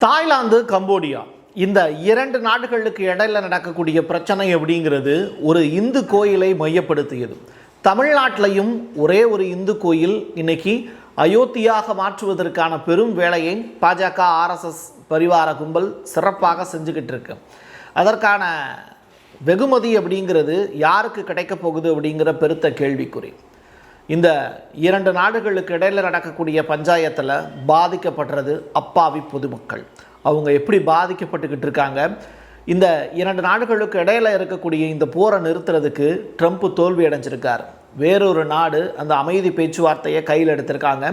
Thailand, Cambodia இந்த இரண்டு நாடுகளுக்கு இடையில நடக்கக்கூடிய பிரச்சனை அப்படிங்கிறது ஒரு இந்து கோயிலை மையப்படுத்தியது. தமிழ்நாட்டிலையும் ஒரே ஒரு இந்து கோயில் இன்னைக்கு அயோத்தியாக மாற்றுவதற்கான பெரும் வேலையை பாஜக, ஆர்எஸ்எஸ் பரிவார கும்பல் சிறப்பாக செஞ்சுக்கிட்டு இருக்கு. அதற்கான வெகுமதி அப்படிங்கிறது யாருக்கு கிடைக்க போகுது அப்படிங்கிற பெருத்த கேள்விக்குறி. இந்த இரண்டு நாடுகளுக்கு இடையில் நடக்கக்கூடிய பஞ்சாயத்தில் பாதிக்கப்படுறது அப்பாவி பொதுமக்கள். அவங்க எப்படி பாதிக்கப்பட்டுக்கிட்டு இருக்காங்க? இந்த இரண்டு நாடுகளுக்கு இடையில் இருக்கக்கூடிய இந்த போரை நிறுத்துறதுக்கு ட்ரம்ப் தோல்வி அடைஞ்சிருக்கார். வேறொரு நாடு அந்த அமைதி பேச்சுவார்த்தையை கையில் எடுத்திருக்காங்க.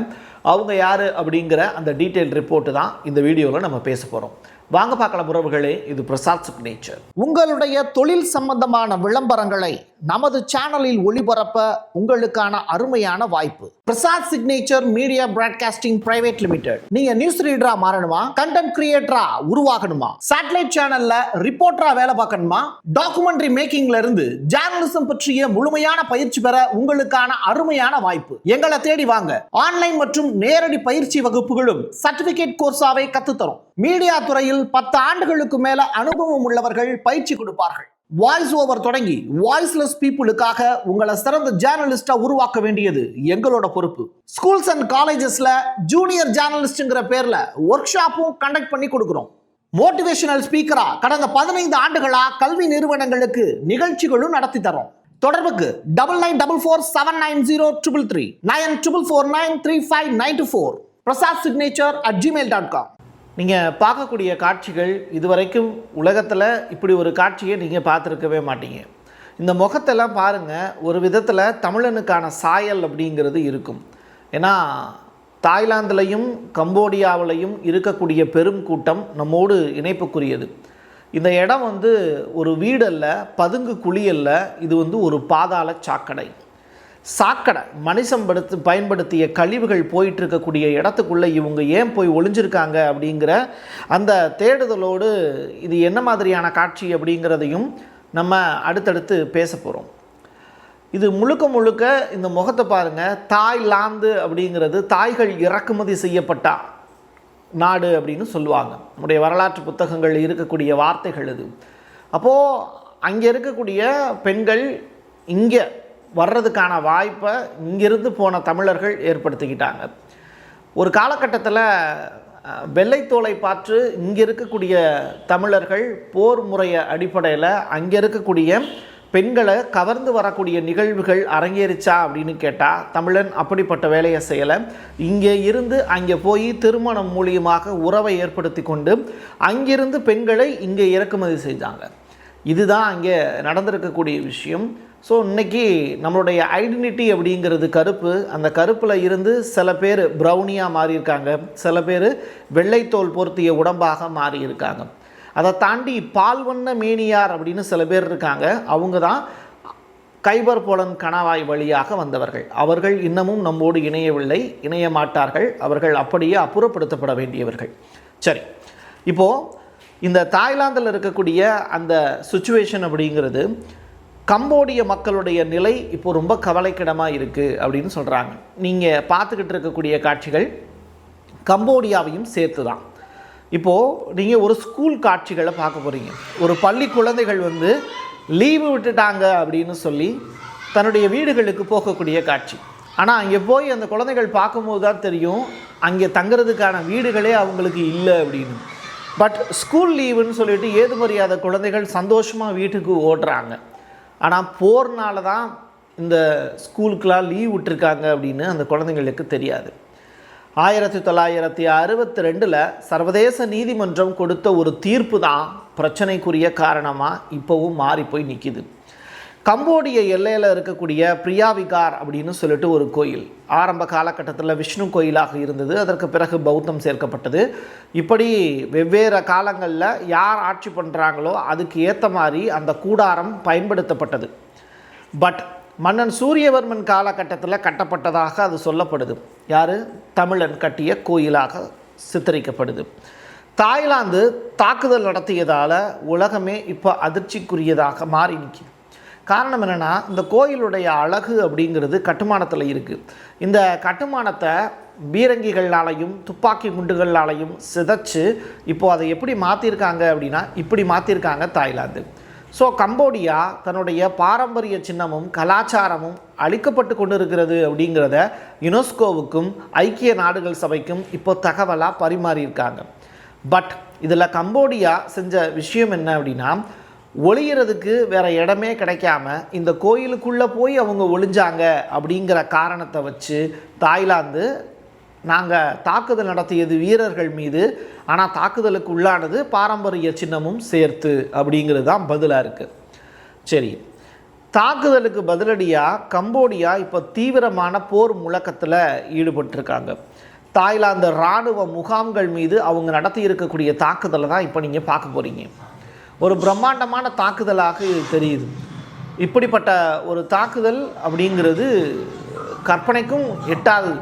அவங்க யார் அப்படிங்கிற அந்த டீட்டெயில் ரிப்போர்ட்டு தான் இந்த வீடியோவில் நம்ம பேச போகிறோம். வாங்க பார்க்கலாம் உறவுகளே, இது பிரசாத் சிக்னேச்சர். உங்களுடைய தொழில் சம்பந்தமான விளம்பரங்களை நமது சேனலில் ஒளிபரப்ப உங்களுக்கான அருமையான வாய்ப்பு. Prasad signature media broadcasting private limited. நீங்க நியூஸ் ரீடரா மாறணுமா? கண்டென்ட் கிரியேட்டரா உருவாகணுமா? சேட்டலைட் சேனல்ல ரிப்போர்ட்டரா வேலை பார்க்கணுமா? டாக்குமெண்ட்ரி மேக்கிங்ல இருந்து ஜேர்னலிசம் பற்றிய முழுமையான பயிற்சி பெற உங்களுக்கான அருமையான வாய்ப்பு. எங்களை தேடி வாங்க. ஆன்லைன் மற்றும் நேரடி பயிற்சி வகுப்புகளும் சர்டிபிகேட் கோர்ஸாவே கத்துத்தரும். மீடியா துறையில் 10 ஆண்டுகளுக்கு மேல அனுபவம் உள்ளவர்கள் பயிற்சி கொடுப்பார்கள். வாய்ஸ் ஓவர் தொடங்கி வாய்ஸ்லெஸ் பீப்புளுக்காக உங்களை சிறந்த ஜேர்னலிஸ்டா உருவாக்க வேண்டியது எங்களோட பொறுப்பு. ஸ்கூல்ஸ் அண்ட் காலேஜஸ்ல ஜூனியர் ஜேர்னலிஸ்ட்ங்கிற பேர்ல ஒர்க் ஷாப்பும் கண்டக்ட் பண்ணி கொடுக்கிறோம். மோட்டிவேஷனல் ஸ்பீக்கரா கடந்த 15 ஆண்டுகளா கல்வி நிறுவனங்களுக்கு நிகழ்ச்சிகளும் நடத்தி தரோம். தொடர்புக்கு 9944790333 94493594 prasadsignature@gmail.com. நீங்கள் பார்க்கக்கூடிய காட்சிகள் இதுவரைக்கும் உலகத்தில் இப்படி ஒரு காட்சியை நீங்கள் பார்த்துருக்கவே மாட்டீங்க. இந்த முகத்தெல்லாம் பாருங்கள், ஒரு விதத்தில் தமிழனுக்கான சாயல் அப்படிங்கிறது இருக்கும். ஏன்னா தாய்லாந்துலையும் கம்போடியாவிலையும் இருக்கக்கூடிய பெரும் கூட்டம் நம்மோடு இணைப்புக்குரியது. இந்த இடம் ஒரு வீடல்ல, பதுங்கு குழியல்ல, இது ஒரு பாதாள சாக்கடை. சாக்கடை மனுஷன் பயன்படுத்திய கழிவுகள் போயிட்டு இருக்கக்கூடிய இடத்துக்குள்ளே இவங்க ஏன் போய் ஒளிஞ்சிருக்காங்க அப்படிங்கிற அந்த தேடுதலோடு இது என்ன மாதிரியான காட்சி அப்படிங்கிறதையும் நம்ம அடுத்தடுத்து பேச போகிறோம். இது முழுக்க முழுக்க இந்த முகத்தை பாருங்கள். தாய்லாந்து அப்படிங்கிறது தாய்கள் இறக்குமதி செய்யப்பட்ட நாடு அப்படின்னு சொல்லுவாங்க. நம்முடைய வரலாற்று புத்தகங்கள் இருக்கக்கூடிய வார்த்தைகள் இது. அப்போது அங்கே இருக்கக்கூடிய பெண்கள் இங்கே வர்றதுக்கான வாய்ப்பை இங்கிருந்து போன தமிழர்கள் ஏற்படுத்திக்கிட்டாங்க. ஒரு காலகட்டத்தில் வெள்ளைத்தோலை பார்த்து இங்கே இருக்கக்கூடிய தமிழர்கள் போர் முறைய அடிப்படையில் அங்கே இருக்கக்கூடிய பெண்களை கவர்ந்து வரக்கூடிய நிகழ்வுகள் அரங்கேறிச்சா அப்படின்னு கேட்டால் தமிழன் அப்படிப்பட்ட வேலையை செய்யலை. இங்கே இருந்து அங்கே போய் திருமணம் மூலியமாக உறவை ஏற்படுத்தி கொண்டு அங்கிருந்து பெண்களை இங்கே இறக்குமதி செஞ்சாங்க. இதுதான் அங்கே நடந்திருக்கக்கூடிய விஷயம். ஸோ இன்றைக்கி நம்மளுடைய ஐடென்டிட்டி அப்படிங்கிறது கருப்பு. அந்த கருப்பில் இருந்து சில பேர் ப்ரௌனியாக மாறியிருக்காங்க, சில பேர் வெள்ளைத்தோல் பொருத்திய உடம்பாக மாறியிருக்காங்க. அதை தாண்டி பால்வண்ண மேனியார் அப்படின்னு சில பேர் இருக்காங்க. அவங்க தான் கைபர் போலன் கணவாய் வழியாக வந்தவர்கள். அவர்கள் இன்னமும் நம்மோடு இணையவில்லை, இணைய மாட்டார்கள். அவர்கள் அப்படியே அப்புறப்படுத்தப்பட வேண்டியவர்கள். சரி, இப்போது இந்த தாய்லாந்தில் இருக்கக்கூடிய அந்த சுச்சுவேஷன் அப்படிங்கிறது கம்போடிய மக்களுடைய நிலை இப்போ ரொம்ப கவலைக்கிடமாக இருக்குது அப்படின்னு சொல்கிறாங்க. நீங்கள் பார்த்துக்கிட்டு இருக்கக்கூடிய காட்சிகள் கம்போடியாவையும் சேர்த்து தான். இப்போது நீங்கள் ஒரு ஸ்கூல் காட்சிகளை பார்க்க போகிறீங்க. ஒரு பள்ளி குழந்தைகள் லீவு விட்டுட்டாங்க அப்படின்னு சொல்லி தன்னுடைய வீடுகளுக்கு போகக்கூடிய காட்சி. ஆனால் அங்கே போய் அந்த குழந்தைகள் பார்க்கும்போது தான் தெரியும் அங்கே தங்குறதுக்கான வீடுகளே அவங்களுக்கு இல்லை அப்படின்னு. பட் ஸ்கூல் லீவுன்னு சொல்லிட்டு ஏது மரியாத குழந்தைகள் சந்தோஷமாக வீட்டுக்கு ஓடுறாங்க. ஆனால் போர்னால தான் இந்த ஸ்கூலுக்கெலாம் லீவ் விட்டுருக்காங்க அப்படின்னு அந்த குழந்தைங்களுக்கு தெரியாது. 1962 சர்வதேச நீதிமன்றம் கொடுத்த ஒரு தீர்ப்பு தான் பிரச்சனைக்குரிய காரணமாக இப்போவும் மாறி போய் நிற்கிது. கம்போடிய எல்லையில் இருக்கக்கூடிய பிரியாவிகார் அப்படின்னு சொல்லிட்டு ஒரு கோயில் ஆரம்ப காலகட்டத்தில் விஷ்ணு கோயிலாக இருந்தது. அதற்கு பிறகு பௌத்தம் சேர்க்கப்பட்டது. இப்படி வெவ்வேறு காலங்களில் யார் ஆட்சி பண்ணுறாங்களோ அதுக்கு ஏற்ற மாதிரி அந்த கூடாரம் பயன்படுத்தப்பட்டது. பட் மன்னன் சூரியவர்மன் காலகட்டத்தில் கட்டப்பட்டதாக அது சொல்லப்படுது. யார்? தமிழன் கட்டிய கோயிலாக சித்தரிக்கப்படுது. தாய்லாந்து தாக்குதல் நடத்தியதால் உலகமே இப்போ அதிர்ச்சிக்குரியதாக மாறி நிற்கிது. காரணம் என்னென்னா, இந்த கோயிலுடைய அழகு அப்படிங்கிறது கட்டுமானத்தில் இருக்குது. இந்த கட்டுமானத்தை பீரங்கிகளாலையும் துப்பாக்கி குண்டுகளாலையும் சிதைச்சு இப்போது அதை எப்படி மாற்றிருக்காங்க அப்படின்னா இப்படி மாற்றிருக்காங்க தாய்லாந்து. ஸோ கம்போடியா தன்னுடைய பாரம்பரிய சின்னமும் கலாச்சாரமும் அழிக்கப்பட்டு கொண்டு இருக்கிறது அப்படிங்கிறத யுனெஸ்கோவுக்கும் ஐக்கிய நாடுகள் சபைக்கும் இப்போ தகவலாக பரிமாறியிருக்காங்க. பட் இதில் கம்போடியா செஞ்ச விஷயம் என்ன அப்படின்னா, ஒளியறதுக்கு வேறு இடமே கிடைக்காம இந்த கோயிலுக்குள்ளே போய் அவங்க ஒளிஞ்சாங்க அப்படிங்கிற காரணத்தை வச்சு தாய்லாந்து நாங்கள் தாக்குதல் நடத்தியது வீரர்கள் மீது, ஆனால் தாக்குதலுக்கு உள்ளானது பாரம்பரிய சின்னமும் சேர்த்து அப்படிங்கிறது தான் பதிலாக இருக்குது. சரி, தாக்குதலுக்கு பதிலடியாக கம்போடியா இப்போ தீவிரமான போர் முழக்கத்தில் ஈடுபட்டிருக்காங்க. தாய்லாந்து இராணுவ முகாம்கள் மீது அவங்க நடத்தி இருக்கக்கூடிய தாக்குதலை தான் இப்போ நீங்கள் பார்க்க போகிறீங்க. ஒரு பிரம்மாண்டமான தாக்குதலாக இது தெரியுது. இப்படிப்பட்ட ஒரு தாக்குதல் அப்படிங்கிறது கற்பனைக்கும் எட்டாது.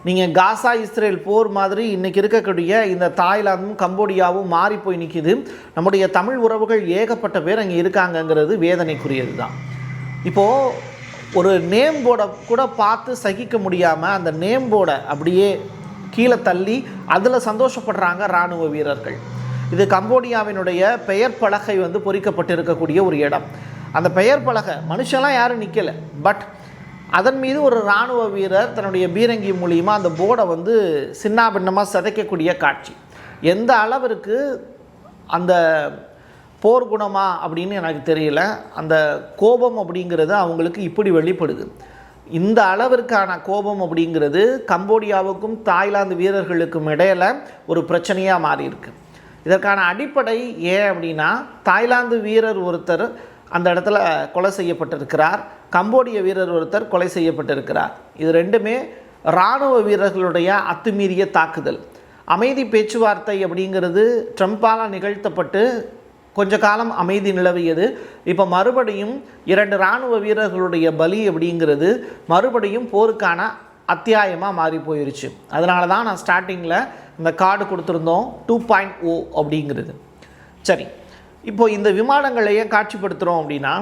நீங்கள் காசா இஸ்ரேல் போர் மாதிரி இன்றைக்கி இருக்கக்கூடிய இந்த தாய்லாந்தும் கம்போடியாவும் மாறி போய் நிற்கிது. நம்முடைய தமிழ் உறவுகள் ஏகப்பட்ட பேர் அங்கே இருக்காங்கங்கிறது வேதனைக்குரியது தான். இப்போது ஒரு நேம் போர்டை கூட பார்த்து சகிக்க முடியாமல் அந்த நேம் போர்டை அப்படியே கீழே தள்ளி அதில் சந்தோஷப்படுறாங்க இராணுவ வீரர்கள். இது கம்போடியாவினுடைய பெயர் பலகை பொறிக்கப்பட்டிருக்கக்கூடிய ஒரு இடம். அந்த பெயர் பலகை மனுஷன்லாம் யாரும் நிற்கலை, பட் அதன் மீது ஒரு இராணுவ வீரர் தன்னுடைய பீரங்கி மூலியமாக அந்த போர்டை சின்னாபின்னமாக சிதைக்கக்கூடிய காட்சி. எந்த அளவிற்கு அந்த போர் குணமா அப்படின்னு எனக்கு தெரியல. அந்த கோபம் அப்படிங்கிறது அவங்களுக்கு இப்படி வெளிப்படுது. இந்த அளவிற்கான கோபம் அப்படிங்கிறது கம்போடியாவுக்கும் தாய்லாந்து வீரர்களுக்கும் இடையில் ஒரு பிரச்சனையாக மாறி இருக்கு. இதற்கான அடிப்படை ஏன் அப்படின்னா, தாய்லாந்து வீரர் ஒருத்தர் அந்த இடத்துல கொலை செய்யப்பட்டிருக்கிறார், கம்போடிய வீரர் ஒருத்தர் கொலை செய்யப்பட்டிருக்கிறார். இது ரெண்டுமே இராணுவ வீரர்களுடைய அத்துமீறிய தாக்குதல். அமைதி பேச்சுவார்த்தை அப்படிங்கிறது ட்ரம்ப்பால் நிகழ்த்தப்பட்டு கொஞ்ச காலம் அமைதி நிலவியது. இப்போ மறுபடியும் 2 இராணுவ வீரர்களுடைய பலி அப்படிங்கிறது மறுபடியும் போருக்கான அத்தியாயமாக மாறி போயிருச்சு. அதனால தான் நான் ஸ்டார்டிங்கில் இந்த கார்டு கொடுத்துருந்தோம் 2.0 அப்படிங்கிறது. சரி, இப்போ இந்த விமானங்களையே காட்சிப்படுத்துகிறோம் அப்படின்னா,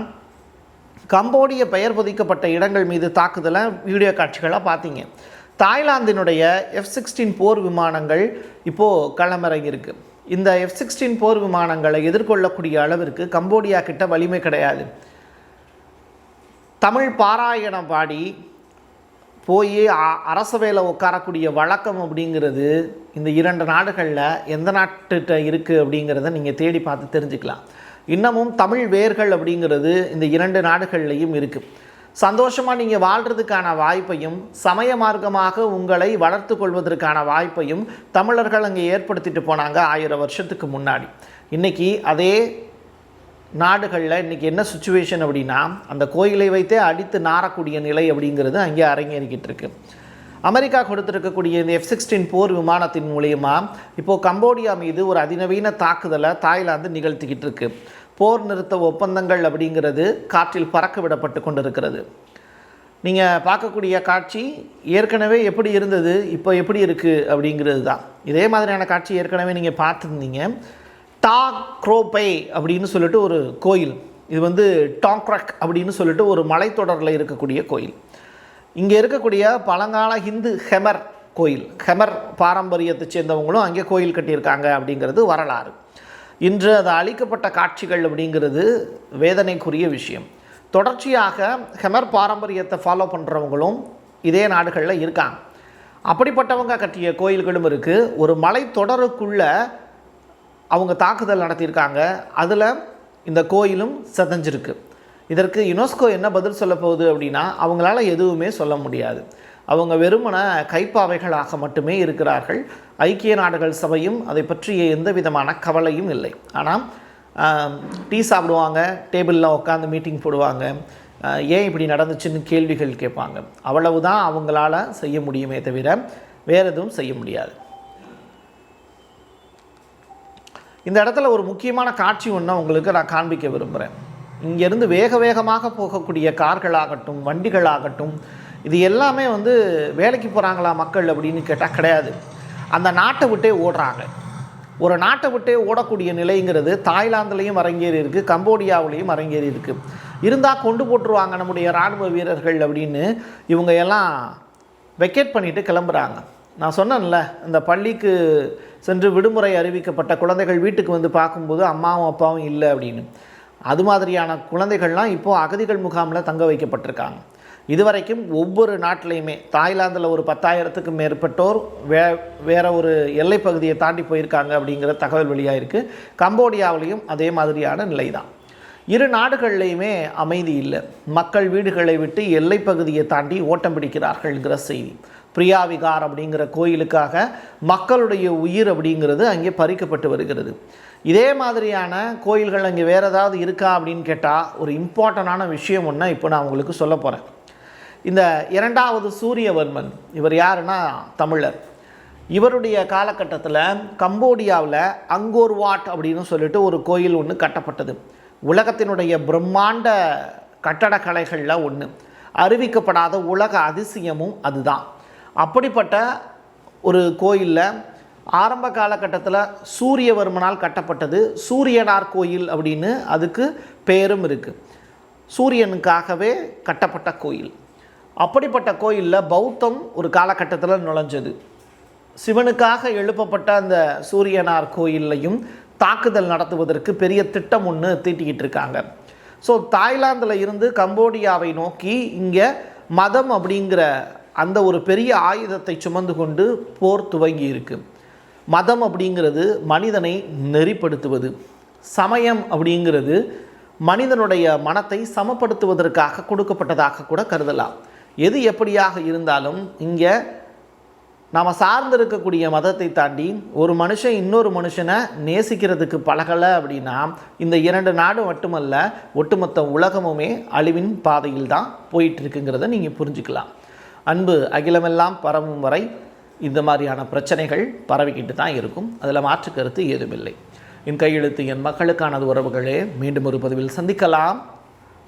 கம்போடிய பெயர் பதிக்கப்பட்ட இடங்கள் மீது தாக்குதலை வீடியோ காட்சிகளாக பார்த்தீங்க. தாய்லாந்தினுடைய F-16 போர் விமானங்கள் இப்போது களமிறங்கியிருக்கு. இந்த F-16 போர் விமானங்களை எதிர்கொள்ளக்கூடிய அளவிற்கு கம்போடியா கிட்ட வலிமை கிடையாது. தமிழ் பாராயணம் பாடி போய் அரசவையில் உட்காரக்கூடிய வழக்கம் அப்படிங்கிறது இந்த 2 நாடுகளில் எந்த நாட்டுகிட்ட இருக்குது அப்படிங்கிறத நீங்கள் தேடி பார்த்து தெரிஞ்சுக்கலாம். இன்னமும் தமிழ் வேர்கள் அப்படிங்கிறது இந்த 2 நாடுகள்லையும் இருக்குது. சந்தோஷமாக நீங்கள் வாழ்கிறதுக்கான வாய்ப்பையும் சமய மார்க்கமாக உங்களை வளர்த்து கொள்வதற்கான வாய்ப்பையும் தமிழர்கள் அங்கே ஏற்படுத்திட்டு போனாங்க 1000 வருஷத்துக்கு முன்னாடி. இன்றைக்கி அதே நாடுகளில் இன்றைக்கி என்ன சுச்சுவேஷன் அப்படின்னா, அந்த கோயிலை வைத்தே அடித்து நாரக்கூடிய நிலை அப்படிங்கிறது அங்கே அரங்கேறிக்கிட்டு இருக்கு. அமெரிக்கா கொடுத்துருக்கக்கூடிய இந்த F-16 போர் விமானத்தின் மூலயமா இப்போது கம்போடியா மீது ஒரு அதிநவீன தாக்குதலை தாய்லாந்து நிகழ்த்திக்கிட்டு இருக்கு. போர் நிறுத்த ஒப்பந்தங்கள் அப்படிங்கிறது காற்றில் பறக்க விடப்பட்டு கொண்டிருக்கிறது. நீங்கள் பார்க்கக்கூடிய காட்சி ஏற்கனவே எப்படி இருந்தது, இப்போ எப்படி இருக்குது அப்படிங்கிறது தான். இதே மாதிரியான காட்சி ஏற்கனவே நீங்கள் பார்த்துருந்தீங்க. டாக்ரோபை அப்படின்னு சொல்லிட்டு ஒரு கோயில், இது டாங்க்ரக் அப்படின்னு சொல்லிட்டு ஒரு மலைத்தொடரில் இருக்கக்கூடிய கோயில். இங்கே இருக்கக்கூடிய பழங்கால ஹிந்து ஹெமர் கோயில், ஹெமர் பாரம்பரியத்தை சேர்ந்தவங்களும் அங்கே கோயில் கட்டியிருக்காங்க அப்படிங்கிறது வரலாறு. இன்று அது அழிக்கப்பட்ட காட்சிகள் அப்படிங்கிறது வேதனைக்குரிய விஷயம். தொடர்ச்சியாக ஹெமர் பாரம்பரியத்தை ஃபாலோ பண்ணுறவங்களும் இதே நாடுகளில் இருக்காங்க. அப்படிப்பட்டவங்க கட்டிய கோயில்களும் இருக்குது. ஒரு மலை தொடருக்குள்ளே அவங்க தாக்குதல் நடத்தியிருக்காங்க. அதில் இந்த கோயிலும் செதஞ்சிருக்கு. இதற்கு யுனெஸ்கோ என்ன பதில் சொல்ல போகுது அப்படின்னா, அவங்களால எதுவுமே சொல்ல முடியாது. அவங்க வெறுமன கைப்பாவைகளாக மட்டுமே இருக்கிறார்கள். ஐக்கிய நாடுகள் சபையும் அதை பற்றிய எந்த விதமான கவலையும் இல்லை. ஆனால் டீ சாப்பிடுவாங்க, டேபிளில் உட்காந்து மீட்டிங் போடுவாங்க, ஏன் இப்படி நடந்துச்சுன்னு கேள்விகள் கேட்பாங்க. அவ்வளவுதான் அவங்களால செய்ய முடியுமே தவிர வேறு எதுவும் செய்ய முடியாது. இந்த இடத்துல ஒரு முக்கியமான காட்சி ஒன்று உங்களுக்கு நான் காண்பிக்க விரும்புகிறேன். இங்கேருந்து வேக வேகமாக போகக்கூடிய கார்களாகட்டும், வண்டிகளாகட்டும், இது எல்லாமே வேலைக்கு போகிறாங்களா மக்கள் அப்படின்னு கேட்டால் கிடையாது. அந்த நாட்டை விட்டே ஓடுறாங்க. ஒரு நாட்டை விட்டே ஓடக்கூடிய நிலைங்கிறது தாய்லாந்துலேயும் அரங்கேறி இருக்குது, கம்போடியாவிலையும் அரங்கேறி இருக்குது. இருந்தால் கொண்டு போட்டுருவாங்க நம்முடைய இராணுவ வீரர்கள் அப்படின்னு இவங்க எல்லாம் வெக்கேட் பண்ணிவிட்டு கிளம்புறாங்க. நான் சொன்னேன்ல, இந்த பள்ளிக்கு சென்று விடுமுறை அறிவிக்கப்பட்ட குழந்தைகள் வீட்டுக்கு வந்து பார்க்கும்போது அம்மாவும் அப்பாவும் இல்லை அப்படின்னு. அது மாதிரியான குழந்தைகள்லாம் இப்போது அகதிகள் முகாமில் தங்க வைக்கப்பட்டிருக்காங்க. இதுவரைக்கும் ஒவ்வொரு நாட்டிலையுமே தாய்லாந்தில் ஒரு 10,000த்துக்கும் மேற்பட்டோர் வேற ஒரு எல்லைப் பகுதியை தாண்டி போயிருக்காங்க அப்படிங்கிற தகவல் வெளியாயிருக்கு. கம்போடியாவிலையும் அதே மாதிரியான நிலை தான். இரு நாடுகள்லையுமே அமைதி இல்லை. மக்கள் வீடுகளை விட்டு எல்லைப் பகுதியை தாண்டி ஓட்டம் பிடிக்கிறார்கள்ங்கிற செய்தி. பிரியா விகார் அப்படிங்கிற கோயிலுக்காக மக்களுடைய உயிர் அப்படிங்கிறது அங்கே பறிக்கப்பட்டு வருகிறது. இதே மாதிரியான கோயில்கள் அங்கே வேறு ஏதாவது இருக்கா அப்படின்னு கேட்டால் ஒரு இம்பார்ட்டண்டான விஷயம் ஒன்று இப்போ நான் உங்களுக்கு சொல்ல போகிறேன். இந்த 2வது சூரியவர்மன், இவர் யாருன்னா தமிழர். இவருடைய காலகட்டத்தில் கம்போடியாவில் அங்கோர் வாட் அப்படின்னு சொல்லிட்டு ஒரு கோயில் ஒன்று கட்டப்பட்டது. உலகத்தினுடைய பிரம்மாண்ட கட்டடக்கலைகளில் ஒன்று, அறிவிக்கப்படாத உலக அதிசயமும் அதுதான். அப்படிப்பட்ட ஒரு கோயிலில் ஆரம்ப காலகட்டத்தில் சூரியவர்மனால் கட்டப்பட்டது. சூரியனார் கோயில் அப்படின்னு அதுக்கு பேரும் இருக்குது. சூரியனுக்காகவே கட்டப்பட்ட கோயில். அப்படிப்பட்ட கோயிலில் பௌத்தம் ஒரு காலகட்டத்தில் நுழைஞ்சது. சிவனுக்காக எழுப்பப்பட்ட அந்த சூரியனார் கோயிலையும் தாக்குதல் நடத்துவதற்கு பெரிய திட்டம் ஒன்று தீட்டிக்கிட்டு இருக்காங்க. ஸோ தாய்லாந்தில் இருந்து கம்போடியாவை நோக்கி இங்கே மதம் அப்படிங்கிற அந்த ஒரு பெரிய ஆயுதத்தை சுமந்து கொண்டு போர் துவங்கி இருக்கு. மதம் அப்படிங்கிறது மனிதனை நெறிப்படுத்துவது, சமயம் அப்படிங்கிறது மனிதனுடைய மனத்தை சமப்படுத்துவதற்காக கொடுக்கப்பட்டதாக கூட கருதலாம். எது எப்படியாக இருந்தாலும் இங்கே நாம் சார்ந்திருக்கக்கூடிய மதத்தை தாண்டி ஒரு மனுஷன் இன்னொரு மனுஷனை நேசிக்கிறதுக்கு பழகலை அப்படின்னா இந்த 2 நாடு மட்டுமல்ல, ஒட்டுமொத்த உலகமுமே அழிவின் பாதையில் தான் போயிட்டுருக்குங்கிறத நீங்கள் புரிஞ்சுக்கலாம். அன்பு அகிலமெல்லாம் பரவும் வரை இந்த மாதிரியான பிரச்சனைகள் பரவிக்கிட்டு தான் இருக்கும். அதில் மாற்று கருத்து ஏதுமில்லை. என் கையெழுத்து என் மக்களுக்கானது உறவுகளே. மீண்டும் ஒரு பதிவில் சந்திக்கலாம்.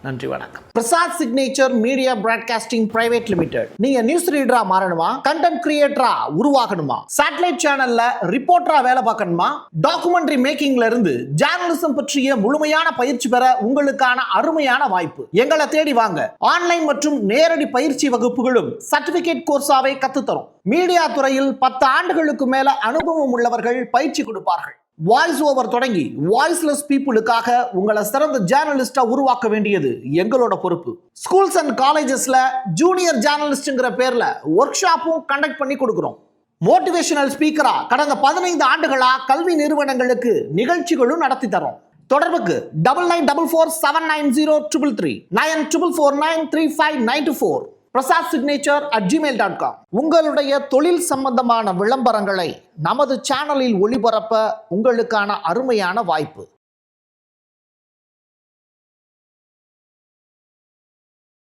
நன்றி, வணக்கம். Prasad signature media broadcasting private limited. நீங்க நியூஸ் ரீடரா மாறணுமா, கண்டென்ட் கிரியேட்டரா உருவாகணுமா, சேட்டலைட் சேனல்ல ரிப்போர்ட்டரா வேலை பார்க்கணுமா, டாக்குமெண்ட்ரி மேக்கிங்ல இருந்து ஜேர்னலிசம் பற்றிய முழுமையான பயிற்சி பெற உங்களுக்கான அருமையான வாய்ப்பு. எங்களை தேடி வாங்க. ஆன்லைன் மற்றும் நேரடி பயிற்சி வகுப்புகளும் சர்டிபிகேட் கோர்ஸாவே கத்துத்தரும். மீடியா துறையில் 10 ஆண்டுகளுக்கு மேல அனுபவம் உள்ளவர்கள் பயிற்சி கொடுப்பார்கள். வாய்ஸ் ஓவர் தொடங்கி வாய்ஸ்லெஸ் பீப்புளுக்காக உங்களை சிறந்த ஜேர்னலிஸ்டா உருவாக்க வேண்டியது எங்களோட பொறுப்பு. ஸ்கூல்ஸ் அண்ட் காலேஜஸ்ல ஜூனியர் ஜேர்னலிஸ்ட்ங்கிற பேர்ல ஒர்க் ஷாப்பும் கண்டக்ட் பண்ணி கொடுக்கிறோம். மோட்டிவேஷனல் ஸ்பீக்கரா கடந்த 15 ஆண்டுகளா கல்வி நிறுவனங்களுக்கு நிகழ்ச்சிகளும் நடத்தி தரோம். தொடர்புக்கு 9944790333 94493594 prasadsignature@gmail.com. உங்களுடைய தொழில் சம்பந்தமான விளம்பரங்களை நமது சேனலில் ஒளிபரப்ப உங்களுக்கான அருமையான வாய்ப்பு.